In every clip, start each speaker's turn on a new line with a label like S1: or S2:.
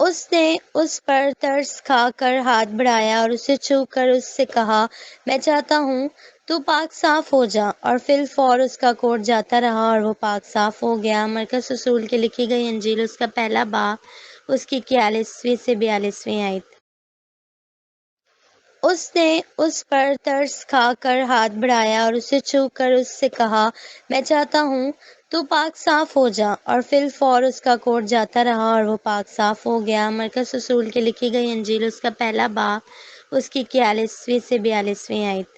S1: اس نے اس پر ترس کھا کر ہاتھ بڑھایا اور اسے چھو کر اس سے کہا، میں چاہتا ہوں تو پاک صاف ہو جا، اور فی الفور اس کا کوٹ جاتا رہا اور وہ پاک صاف ہو گیا۔ مرکز رسول کی لکھی گئی انجیل، اس کا پہلا باب، اس کی 41ویں سے 42ویں آیت۔ اس نے اس پر ترس کھا کر ہاتھ بڑھایا اور اسے چھو کر اس سے کہا، میں چاہتا ہوں تو پاک صاف ہو جا، اور فی الفور اس کا کوٹ جاتا رہا اور وہ پاک صاف ہو گیا۔ مرکز رسول کی لکھی گئی انجیل، اس کا پہلا باب، اس کی 41ویں سے 42ویں آیت۔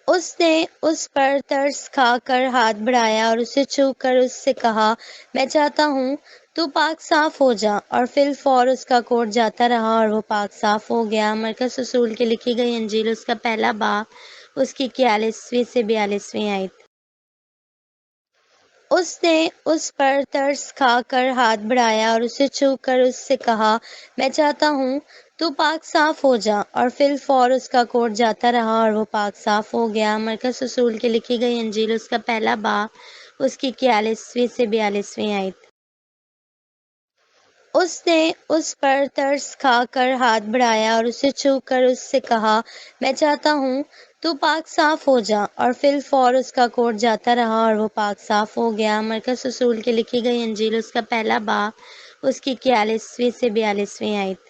S1: اس نے اس پر ترس کھا کر ہاتھ بڑھایا اور اسے چھو کر اس سے کہا، میں چاہتا ہوں تو پاک صاف ہو جا، اور فی الفور اس کا کوٹ جاتا رہا اور وہ پاک صاف ہو گیا۔ مرکز رسول کی لکھی گئی انجیل، اس کا پہلا باب، اس کی 41ویں سے 42ویں آیت۔ اس نے اس پر ترس کھا کر ہاتھ بڑھایا اور اسے چھو کر اس سے کہا، میں چاہتا ہوں تو پاک صاف ہو جا، اور فی الفور اس کا کوٹ جاتا رہا اور وہ پاک صاف ہو گیا۔ مرکز رسول کی لکھی گئی انجیل، اس کا پہلا باب، اس کی 41ویں سے 42ویں آیت۔ اس نے اس پر ترس کھا کر ہاتھ بڑھایا اور اسے چھو کر اس سے کہا، میں چاہتا ہوں تو پاک صاف ہو جا، اور فی الفور اس کا کوٹ جاتا رہا اور وہ پاک صاف ہو گیا۔ مرکز رسول کی لکھی گئی انجیل، اس کا پہلا باب، اس کی 41ویں سے 42ویں آیت۔